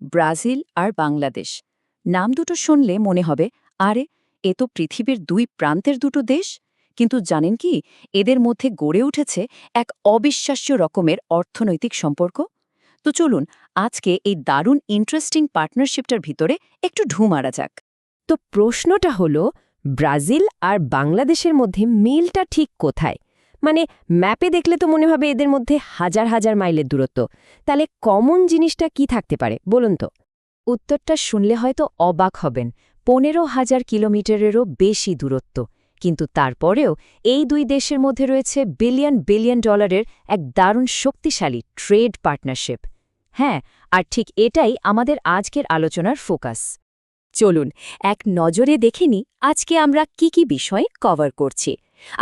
Brazil আর বাংলাদেশ নাম দুটো শুনলে মনে হবে আরে এ তো পৃথিবীর দুই প্রান্তের দুটো দেশ কিন্তু জানেন কি এদের মধ্যে গড়ে উঠেছে এক অবিশ্বাস্য রকমের অর্থনৈতিক সম্পর্ক তো চলুন আজকে এই দারুণ ইন্টারেস্টিং পার্টনারশিপটার ভিতরে একটু ঢু মারা যাক। তো প্রশ্নটা হলো ব্রাজিল আর বাংলাদেশের মধ্যে মিলটা ঠিক কোথায়? মানে ম্যাপে দেখলে তো মনে হবে এদের মধ্যে হাজার হাজার মাইলের দূরত্ব। তাহলে কমন জিনিসটা কি থাকতে পারে বলুন তো? উত্তরটা শুনলে হয়তো অবাক হবেন, 15,000 কিলোমিটারেরও বেশি দূরত্ব। কিন্তু তারপরেও এই দুই দেশের মধ্যে রয়েছে বিলিয়ন বিলিয়ন ডলারের এক দারুণ শক্তিশালী ট্রেড পার্টনারশিপ। হ্যাঁ, আর ঠিক এটাই আমাদের আজকের আলোচনার ফোকাস। চলুন এক নজরে দেখে নিই আজকে আমরা কি কি বিষয় কভার করছি।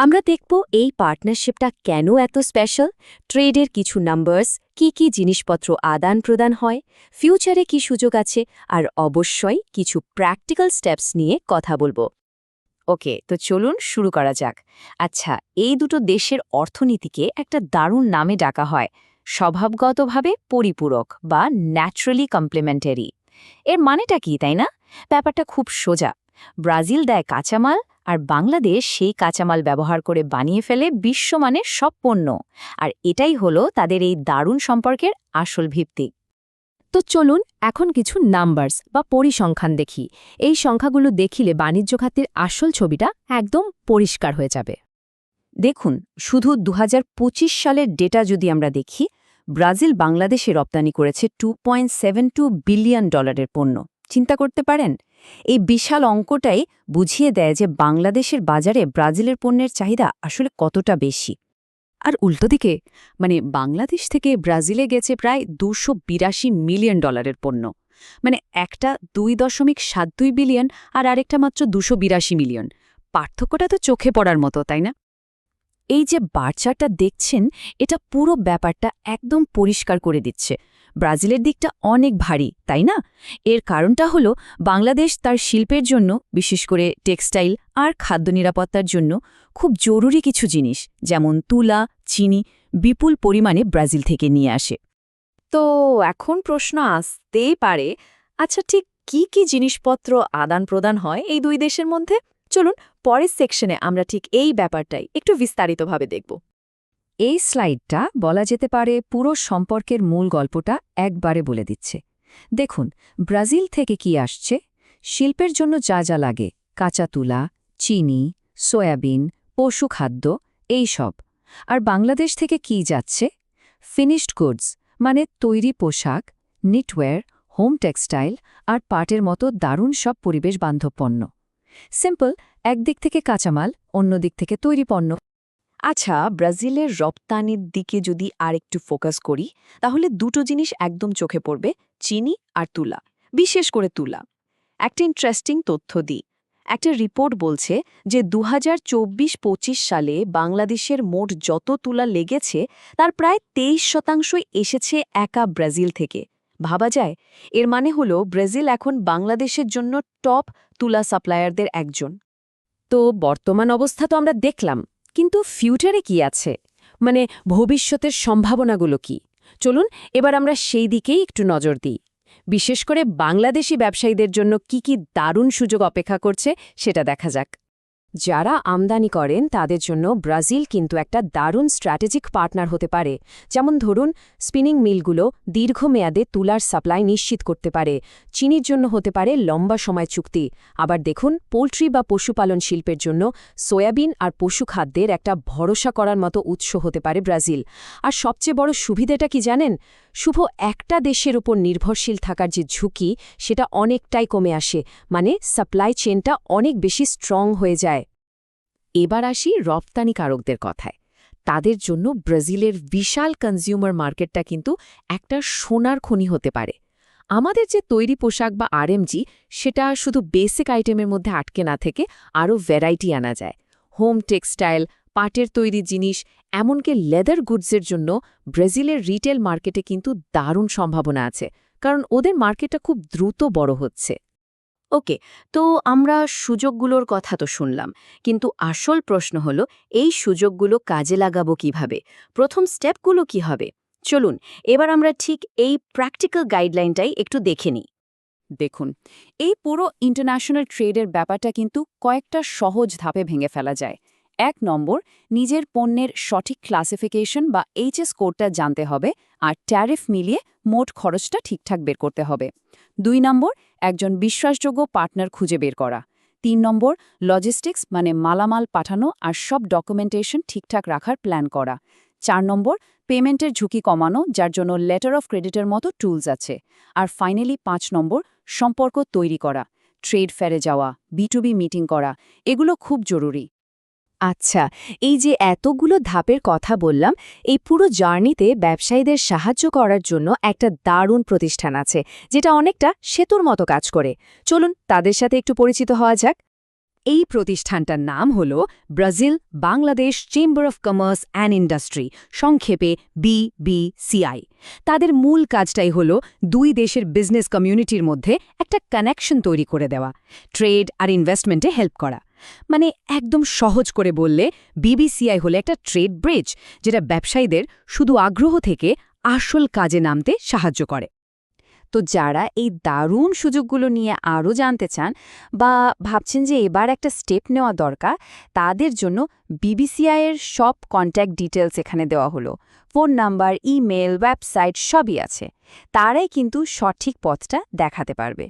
আমরা দেখব এই পার্টনারশিপটা কেন এত স্পেশাল, ট্রেডের কিছু নাম্বারস, কি কি জিনিসপত্র আদান প্রদান হয়, ফিউচারে কি সুযোগ আছে, আর অবশ্যই কিছু প্র্যাকটিক্যাল স্টেপস নিয়ে কথা বলবো। ওকে, তো চলুন শুরু করা যাক। আচ্ছা, এই দুটো দেশের অর্থনীতিকে একটা দারুণ নামে ডাকা হয়, স্বভাবগতভাবে পরিপূরক বা ন্যাচারালি কমপ্লিমেন্টারি। এর মানেটা কি, তাই না? ব্যাপারটা খুব সোজা। ব্রাজিল দেয় কাঁচামাল, আর বাংলাদেশ সেই কাঁচামাল ব্যবহার করে বানিয়ে ফেলে বিশ্বমানের সব পণ্য। আর এটাই হলো তাদের এই দারুণ সম্পর্কের আসল ভিত্তি। তো চলুন এখন কিছু নাম্বারস বা পরিসংখ্যান দেখি। এই সংখ্যাগুলো দেখিলে বাণিজ্য খাতের আসল ছবিটা একদম পরিষ্কার হয়ে যাবে। দেখুন, শুধু 2025 সালের ডেটা যদি আমরা দেখি, ব্রাজিল বাংলাদেশে রপ্তানি করেছে $2.72 বিলিয়ন পণ্য। চিন্তা করতে পারেন? এই বিশাল অঙ্কটাই বুঝিয়ে দেয় যে বাংলাদেশের বাজারে ব্রাজিলের পণ্যের চাহিদা আসলে কতটা বেশি। আর উল্টো দিকে বাংলাদেশ থেকে ব্রাজিলে গেছে প্রায় $282 মিলিয়ন পণ্য। একটা 2.72 বিলিয়ন আর আরেকটা মাত্র 282 মিলিয়ন। পার্থক্যটা তো চোখে পড়ার মতো, তাই না? এই যে বার্চারটা দেখছেন, এটা পুরো ব্যাপারটা একদম পরিষ্কার করে দিচ্ছে। ব্রাজিলের দিকটা অনেক ভারী, তাই না? এর কারণটা হলো বাংলাদেশ তার শিল্পের জন্য, বিশেষ করে টেক্সটাইল আর খাদ্য নিরাপত্তার জন্য খুব জরুরি কিছু জিনিস যেমন তুলা, চিনি বিপুল পরিমাণে ব্রাজিল থেকে নিয়ে আসে। তো এখন প্রশ্ন আসতেই পারে, আচ্ছা ঠিক কি কি জিনিসপত্র আদান প্রদান হয় এই দুই দেশের মধ্যে? চলুন পরের সেকশনে আমরা ঠিক এই ব্যাপারটাই একটু বিস্তারিতভাবে দেখব। এই স্লাইডটা বলা যেতে পারে পুরো সম্পর্কের মূল গল্পটা একবারে বলে দিচ্ছে। দেখুন, ব্রাজিল থেকে কি আসছে? শিল্পের জন্য যা যা লাগে, কাঁচা তুলা, চিনি, সয়াবিন, পশুখাদ্য, এই সব। আর বাংলাদেশ থেকে কি যাচ্ছে? ফিনিশড গুডস, মানে তৈরি পোশাক, নিটওয়্যার, হোম টেক্সটাইল আর পাটের মতো দারুণ সব পরিবেশ বান্ধব পণ্য। সিম্পল, একদিক থেকে কাঁচামাল, অন্য দিক থেকে তৈরি পণ্য। আচ্ছা, ব্রাজিলের রপ্তানির দিকে যদি আরেকটু ফোকাস করি, তাহলে দুটো জিনিস একদম চোখে পড়বে, চিনি আর তুলা, বিশেষ করে তুলা। একটা ইন্টারেস্টিং তথ্য দিই। একটা রিপোর্ট বলছে যে 2024-25 সালে বাংলাদেশের মোট যত তুলা লেগেছে তার প্রায় 23% এসেছে একা ব্রাজিল থেকে। ভাবা যায়? এর মানে হলো ব্রাজিল এখন বাংলাদেশের জন্য টপ তুলা সাপ্লায়ারদের একজন। তো বর্তমান অবস্থা তো আমরা দেখলাম, কিন্তু ফিউচারে কি আছে? ভবিষ্যতের সম্ভাবনাগুলো কি? চলুন এবার আমরা সেই দিকেই একটু নজর দিই। বিশেষ করে বাংলাদেশি ব্যবসায়ীদের জন্য কি কি দারুণ সুযোগ অপেক্ষা করছে সেটা দেখা যাক। যারা আমদানি করেন তাদের জন্য ব্রাজিল কিন্তু একটা দারুণ স্ট্র্যাটেজিক পার্টনার হতে পারে। যেমন ধরুন, স্পিনিং মিলগুলো দীর্ঘমেয়াদে তুলার সাপ্লাই নিশ্চিত করতে পারে। চিনির জন্য হতে পারে লম্বা সময় চুক্তি। আবার দেখুন, পোল্ট্রি বা পশুপালন শিল্পের জন্য সয়াবিন আর পশুখাদ্যের একটা ভরসা করার মতো উৎস হতে পারে ব্রাজিল। আর সবচেয়ে বড় সুবিধাটা কি জানেন? শুধু একটা দেশের উপর নির্ভরশীল থাকার যে ঝুঁকি, সেটা অনেকটাই কমে আসে। সাপ্লাই চেনটা অনেক বেশি স্ট্রং হয়ে যায়। এবার আসি রপ্তানিকারকদের কথায়। তাদের জন্য ব্রাজিলের বিশাল কনজিউমার মার্কেটটা কিন্তু একটা সোনার খনি হতে পারে। আমাদের যে তৈরি পোশাক বা আরএমজি, সেটা শুধু বেসিক আইটেমের মধ্যে আটকে না থেকে আরও ভ্যারাইটি আনা যায়। হোম টেক্সটাইল, পাটের তৈরি জিনিস, এমনকি লেদার গুডসের জন্য ব্রাজিলের রিটেল মার্কেটে কিন্তু দারুণ সম্ভাবনা আছে, কারণ ওদের মার্কেটটা খুব দ্রুত বড় হচ্ছে। ওকে, তো আমরা সুযোগগুলোর কথা তো শুনলাম, কিন্তু আসল প্রশ্ন হলো এই সুযোগগুলো কাজে লাগাবো কিভাবে? প্রথম স্টেপগুলো কি হবে? চলুন এবার আমরা ঠিক এই প্র্যাকটিক্যাল গাইডলাইনটাই একটু দেখে নিই। দেখুন, এই পুরো ইন্টারন্যাশনাল ট্রেডের ব্যাপারটা কিন্তু কয়েকটা সহজ ধাপে ভেঙে ফেলা যায়। 1 নম্বর, নিজের পণ্যের সঠিক ক্লাসিফিকেশন বা এইচএস কোডটা জানতে হবে আর ট্যারিফ মিলিয়ে মোট খরচটা ঠিকঠাক বের করতে হবে। 2 নম্বর, একজন বিশ্বাসযোগ্য পার্টনার খুঁজে বের করা। 3 নম্বর, লজিস্টিক্স মানে মালামাল পাঠানো আর সব ডকুমেন্টেশন ঠিকঠাক রাখার প্ল্যান করা। 4 নম্বর, পেমেন্টের ঝুঁকি কমানো, যার জন্য লেটার অফ ক্রেডিটের মতো টুলস আছে। আর ফাইনালি 5 নম্বর, সম্পর্ক তৈরি করা, ট্রেড ফেয়ারে যাওয়া, B2B মিটিং করা, এগুলো খুব জরুরি। আচ্ছা, এই যে এতগুলো ধাপের কথা বললাম, এই পুরো জার্নিতে ব্যবসায়ীদের সাহায্য করার জন্য একটা দারুণ প্রতিষ্ঠান আছে, যেটা অনেকটা সেতুর মতো কাজ করে। চলুন তাদের সাথে একটু পরিচিত হওয়া যাক। এই প্রতিষ্ঠানটার নাম হল Brazil Bangladesh chamber of commerce and industry, সংক্ষেপে BBCI। তাদের মূল কাজটাই হল দুই দেশের বিজনেস কমিউনিটির মধ্যে একটা কানেকশন তৈরি করে দেওয়া, ট্রেড আর ইনভেস্টমেন্টে হেল্প করা। মানে একদম সহজ করে বললে BBCI হলো একটা ট্রেড ব্রিজ, যেটা ব্যবসায়ীদের শুধু আগ্রহ থেকে আসল কাজে নামতে সাহায্য করে। তো যারা এই দারুণ সুযোগগুলো নিয়ে আরও জানতে চান বা ভাবছেন যে এবার একটা স্টেপ নেওয়া দরকার, তাদের জন্য BBCI এর সব কন্ট্যাক্ট ডিটেলস এখানে দেওয়া হলো। ফোন নাম্বার, ইমেল, ওয়েবসাইট সবই আছে। তারাই কিন্তু সঠিক পথটা দেখাতে পারবে।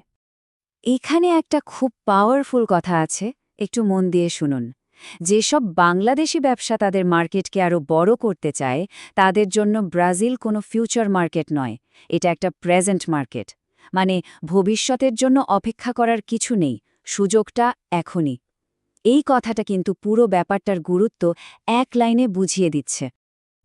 এখানে একটা খুব পাওয়ারফুল কথা আছে, একটু মন দিয়ে শুনুন। যেসব বাংলাদেশি ব্যবসা তাদের মার্কেটকে আরও বড় করতে চায়, তাদের জন্য ব্রাজিল কোনো ফিউচার মার্কেট নয়, এটা একটা প্রেজেন্ট মার্কেট। মানে ভবিষ্যতের জন্য অপেক্ষা করার কিছু নেই, সুযোগটা এখনই। এই কথাটা কিন্তু পুরো ব্যাপারটার গুরুত্ব এক লাইনে বুঝিয়ে দিচ্ছে।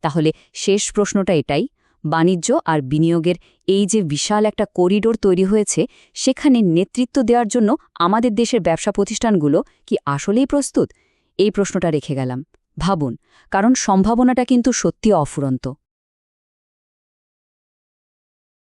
তাহলে শেষ প্রশ্নটা এটাই, বাণিজ্য আর বিনিয়োগের এই যে বিশাল একটা করিডোর তৈরি হয়েছে, সেখানে নেতৃত্ব দেওয়ার জন্য আমাদের দেশের ব্যবসা প্রতিষ্ঠানগুলো কি আসলেই প্রস্তুত? এই প্রশ্নটা রেখে গেলাম। ভাবুন, কারণ সম্ভাবনাটা কিন্তু সত্যি অফুরন্ত।